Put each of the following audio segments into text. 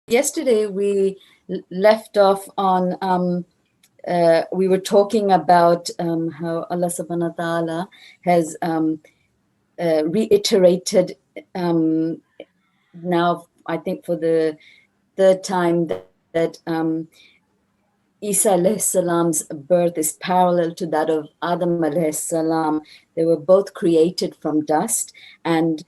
Yesterday we left off on we were talking about how Allah subhanahu wa ta'ala has reiterated now, I think for the third time, that Isa alayhi salam's birth is parallel to that of Adam alayhi salam. They were both created from dust, and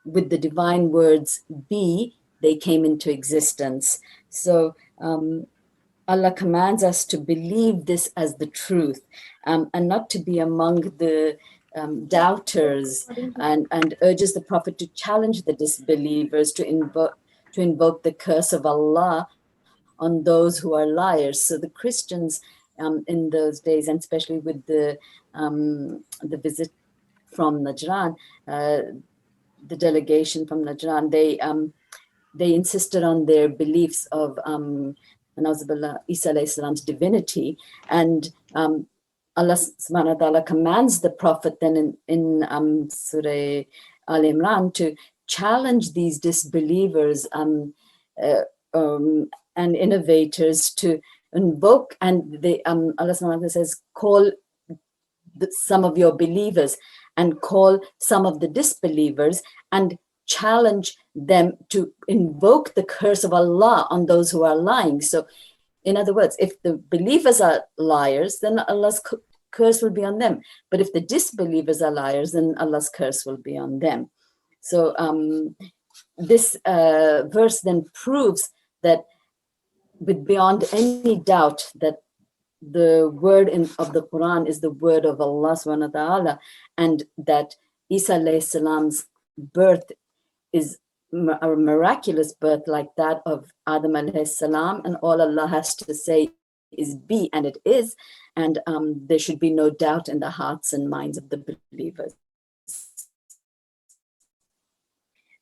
with the divine words be, they came into existence. So Allah commands us to believe this as the truth, and not to be among the doubters, and urges the Prophet to challenge the disbelievers, to invoke the curse of Allah on those who are liars. So the Christians in those days, and especially with the visit from Najran, the delegation from Najran, they insisted on their beliefs of Isa alayhi salam's divinity, and Allah subhanahu wa ta'ala commands the Prophet then in Surah Al-Imran to challenge these disbelievers and innovators to invoke, and Allah subhanahu wa ta'ala says, call some of your believers and call some of the disbelievers and challenge them to invoke the curse of Allah on those who are lying. So in other words, if the believers are liars, then Allah's curse will be on them. But if the disbelievers are liars, then Allah's curse will be on them. So this verse then proves that with beyond any doubt that the word of the Quran is the word of Allah subhanahu wa ta'ala, and that Isa alayhi salam's birth is a miraculous birth like that of Adam alayhi salam, and all Allah has to say is be, and it is, and there should be no doubt in the hearts and minds of the believers.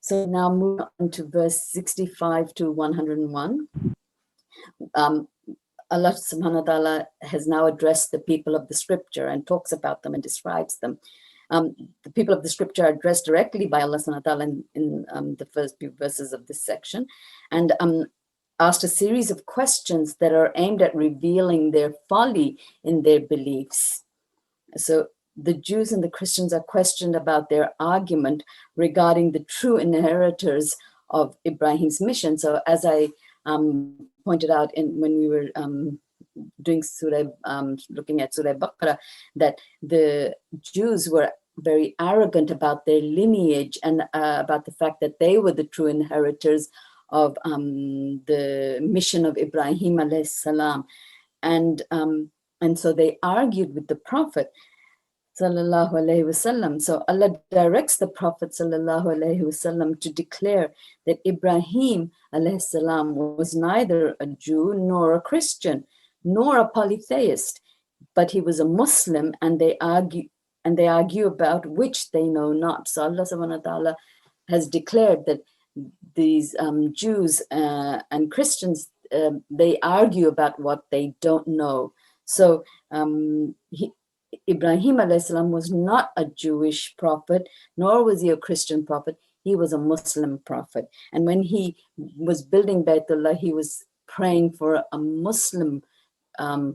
So now move on to verse 65 to 101. Allah subhanahu wa ta'ala has now addressed the people of the scripture and talks about them and describes them. The people of the scripture are addressed directly by Allah subhanahu wa ta'ala in the first few verses of this section, and asked a series of questions that are aimed at revealing their folly in their beliefs. So the Jews and the Christians are questioned about their argument regarding the true inheritors of Ibrahim's mission. So as I pointed out when we were doing looking at Surah Baqarah, that the Jews were very arrogant about their lineage and about the fact that they were the true inheritors of the mission of Ibrahim alayhi salam, and so they argued with the Prophet sallallahu alaihi wasallam. So Allah directs the Prophet sallallahu alaihi wasallam to declare that Ibrahim alayhi salam was neither a Jew nor a Christian nor a polytheist, but he was a Muslim, and they argue about which they know not. So Allah subhanahu wa ta'ala has declared that these Jews and Christians, they argue about what they don't know. So Ibrahim alayhi salam was not a Jewish prophet, nor was he a Christian prophet. He was a Muslim prophet. And when he was building Baytullah, he was praying for a Muslim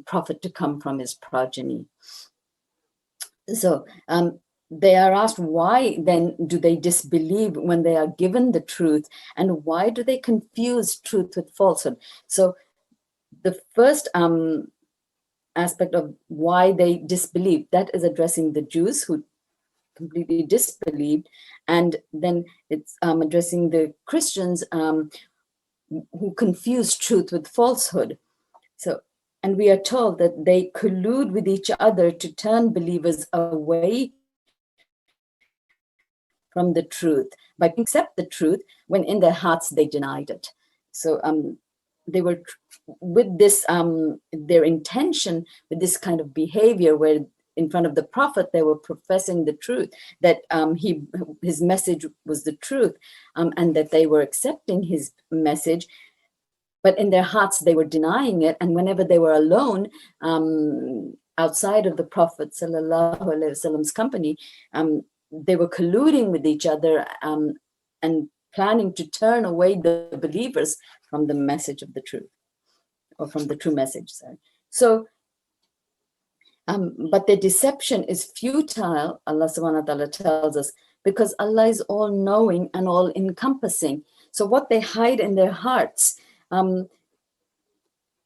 prophet to come from his progeny. So they are asked, why then do they disbelieve when they are given the truth? And why do they confuse truth with falsehood? So the first aspect of why they disbelieve, that is addressing the Jews who completely disbelieved, and then it's addressing the Christians who confuse truth with falsehood. So, and we are told that they collude with each other to turn believers away from the truth by accept the truth when in their hearts they denied it. So they were with this their intention with this kind of behavior, where in front of the Prophet they were professing the truth, that his message was the truth, and that they were accepting his message, but in their hearts they were denying it. And whenever they were alone outside of the Prophet sallallahu alaihi wasallam's company, they were colluding with each other and planning to turn away the believers from the message of the truth, or from the true message. Sorry. So, but their deception is futile, Allah subhanahu wa ta'ala tells us, because Allah is all knowing and all encompassing. So what they hide in their hearts, and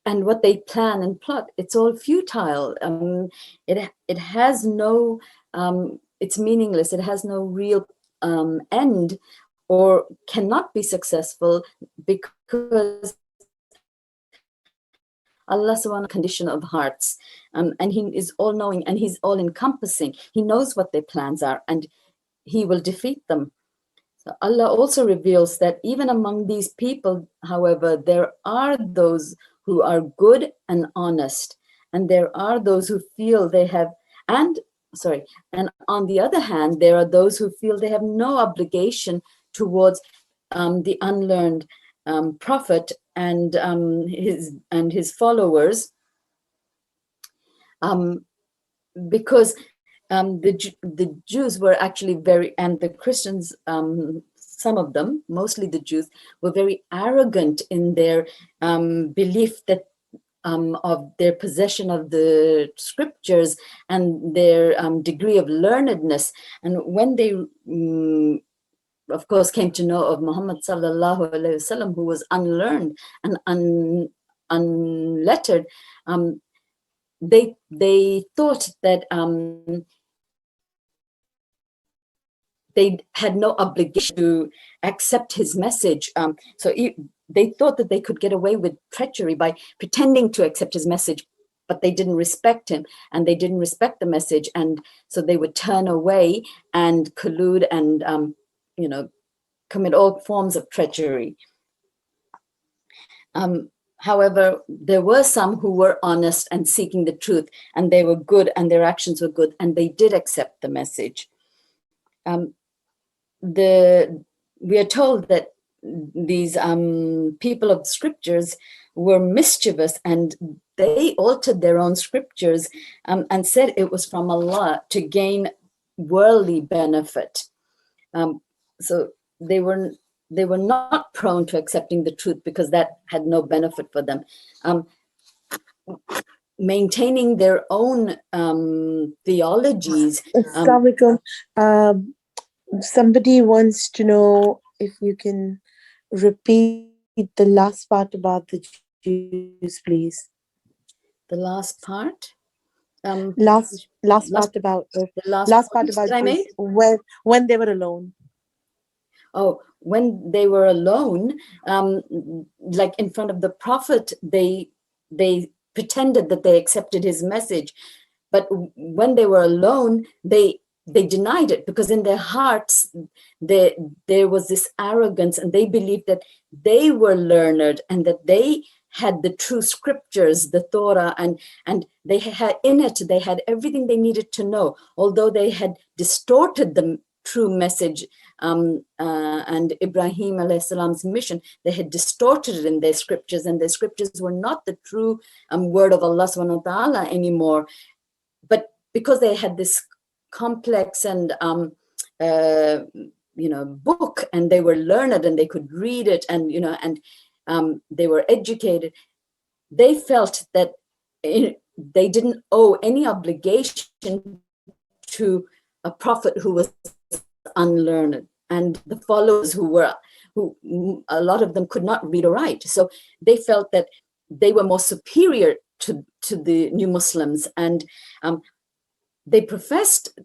what they plan and plot, it's all futile. It has no, it's meaningless. It has no real end, or cannot be successful, because Allah subhanahu condition of hearts, and He is all knowing and He's all encompassing. He knows what their plans are, and He will defeat them. So Allah also reveals that even among these people, however, there are those who are good and honest, and there are those who feel they have, and on the other hand, there are those who feel they have no obligation towards the unlearned prophet and his followers, because the Jews were actually very, and the Christians, some of them, mostly the Jews, were very arrogant in their belief that of their possession of the scriptures and their degree of learnedness. And when they, of course, came to know of Muhammad sallallahu alaihi wasallam, who was unlearned and unlettered, they thought that they had no obligation to accept his message. They thought that they could get away with treachery by pretending to accept his message, but they didn't respect him, and they didn't respect the message, and so they would turn away and collude and commit all forms of treachery. However, there were some who were honest and seeking the truth, and they were good, and their actions were good, and they did accept the message. We are told that these people of scriptures were mischievous, and they altered their own scriptures and said it was from Allah to gain worldly benefit. So they were not prone to accepting the truth because that had no benefit for them. Maintaining their own theologies. Assalamualaikum. Somebody wants to know if you can repeat the last part about the Jews, please. The last part? Last part about Jews, when they were alone. Oh, when they were alone, like in front of the prophet, they pretended that they accepted his message, but when they were alone, they denied it, because in their hearts there was this arrogance, and they believed that they were learned and that they had the true scriptures, the Torah, and they had in it, they had everything they needed to know, although they had distorted the true message and Ibrahim alayhi salam's mission. They had distorted it in their scriptures, and their scriptures were not the true word of Allah subhanahu wa ta'ala anymore. But because they had this complex and book, and they were learned and they could read it, and they were educated, they felt that they didn't owe any obligation to a prophet who was unlearned, and the followers who a lot of them could not read or write. So they felt that they were more superior to the new Muslims, and they professed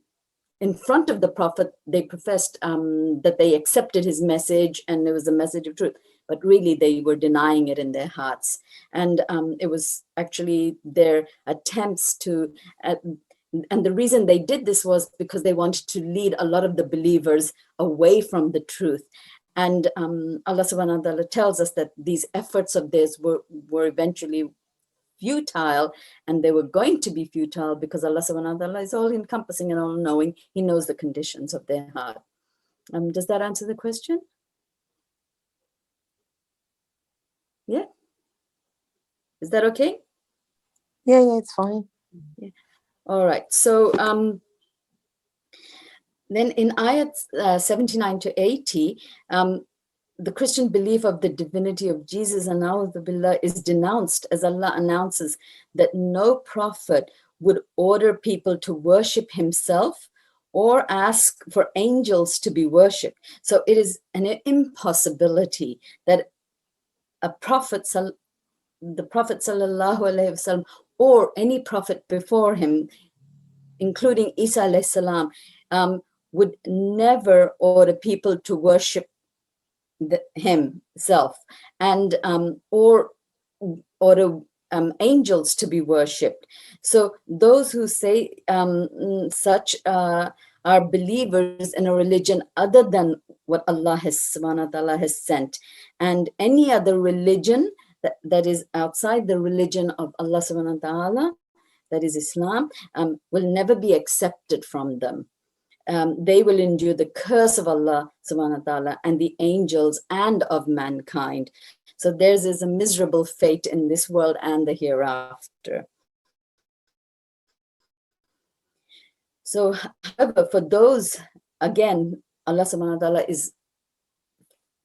in front of the prophet, they professed that they accepted his message and it was a message of truth, but really they were denying it in their hearts. And it was actually their attempts to, and the reason they did this was because they wanted to lead a lot of the believers away from the truth. And Allah subhanahu wa ta'ala tells us that these efforts of theirs were eventually futile, and they were going to be futile because Allah subhanahu wa ta'ala is all encompassing and all knowing. He knows the conditions of their heart. Does that answer the question? Yeah. Is that okay? Yeah, it's fine. Yeah. All right. So then in ayat 79 to 80, the Christian belief of the divinity of Jesus and Billah is denounced, as Allah announces that no prophet would order people to worship himself or ask for angels to be worshipped. So it is an impossibility that a prophet, the Prophet sallallahu alaihi wasallam, or any prophet before him, including Isa alayhi salam, would never order people to worship himself, and or order angels to be worshipped. So those who say such are believers in a religion other than what Allah has subhanahu wa ta'ala has sent, and any other religion that is outside the religion of Allah subhanahu wa ta'ala, that is Islam, will never be accepted from them. They will endure the curse of Allah subhanahu wa ta'ala and the angels and of mankind. So theirs is a miserable fate in this world and the hereafter. So, however, for those, again, Allah subhanahu wa ta'ala is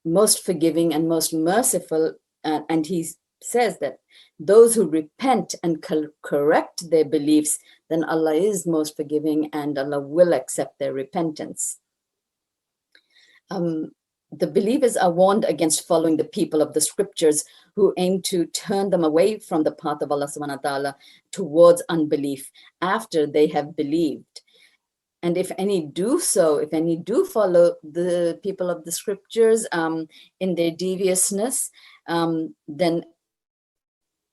most forgiving and most merciful, and he says that those who repent and correct their beliefs, then Allah is most forgiving and Allah will accept their repentance. The believers are warned against following the people of the scriptures who aim to turn them away from the path of Allah subhanahu wa ta'ala towards unbelief after they have believed. And if any do so, if any do follow the people of the scriptures in their deviousness, then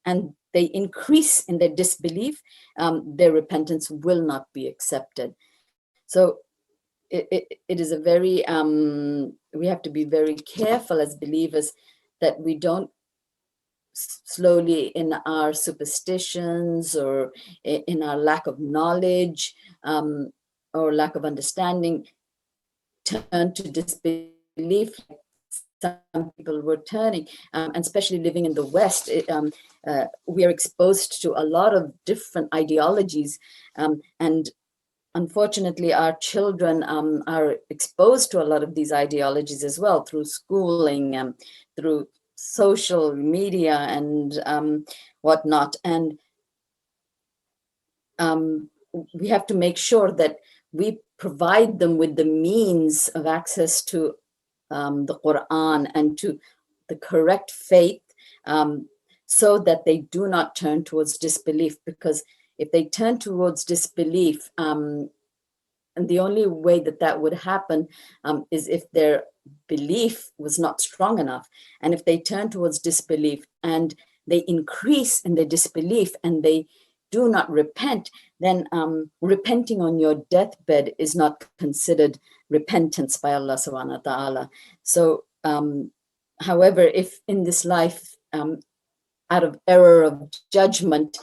and they increase in their disbelief, their repentance will not be accepted. So it is a very, we have to be very careful as believers that we don't slowly, in our superstitions or in our lack of knowledge or lack of understanding, turn to disbelief. Some people were turning, and especially living in the West, we are exposed to a lot of different ideologies, and unfortunately our children are exposed to a lot of these ideologies as well through schooling, through social media and whatnot. And we have to make sure that we provide them with the means of access to the Quran and to the correct faith, so that they do not turn towards disbelief. Because if they turn towards disbelief, and the only way that that would happen is if their belief was not strong enough. And if they turn towards disbelief and they increase in their disbelief and they do not repent, then repenting on your deathbed is not considered repentance by Allah subhanahu wa ta'ala. So, however, if in this life, out of error of judgment,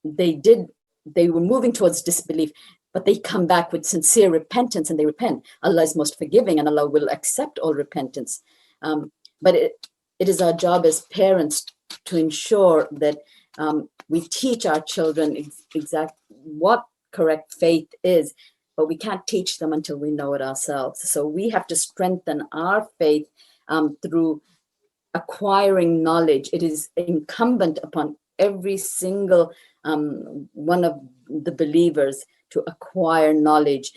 they were moving towards disbelief, but they come back with sincere repentance and they repent, Allah is most forgiving and Allah will accept all repentance. But it is our job as parents to ensure that we teach our children exactly what correct faith is, but we can't teach them until we know it ourselves. So we have to strengthen our faith through acquiring knowledge. It is incumbent upon every single one of the believers to acquire knowledge.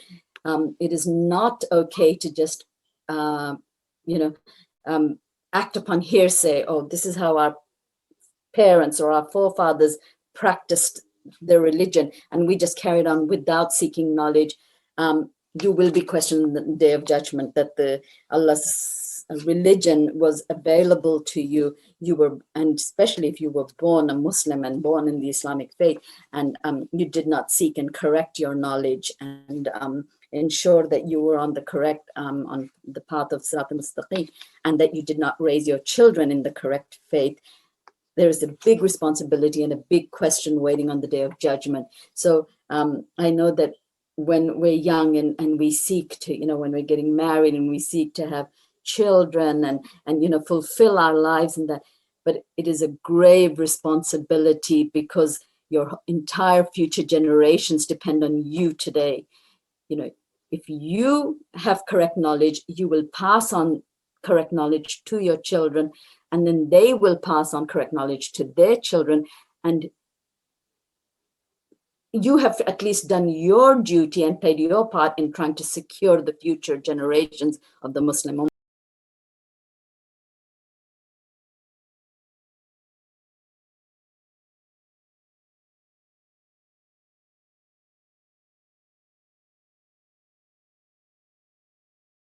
It is not okay to just, act upon hearsay. Oh, this is how our parents or our forefathers practiced their religion, and we just carried on without seeking knowledge. You will be questioned on the day of judgment that Allah's religion was available to you. You were, and especially if you were born a Muslim and born in the Islamic faith, and you did not seek and correct your knowledge and ensure that you were on the correct, on the path of Sirat al-Mustaqim, and that you did not raise your children in the correct faith. There is a big responsibility and a big question waiting on the day of judgment. So I know that when we're young and we seek to, when we're getting married and we seek to have children and fulfill our lives and that, but it is a grave responsibility because your entire future generations depend on you today. If you have correct knowledge, you will pass on correct knowledge to your children, and then they will pass on correct knowledge to their children. And you have at least done your duty and played your part in trying to secure the future generations of the Muslim Ummah.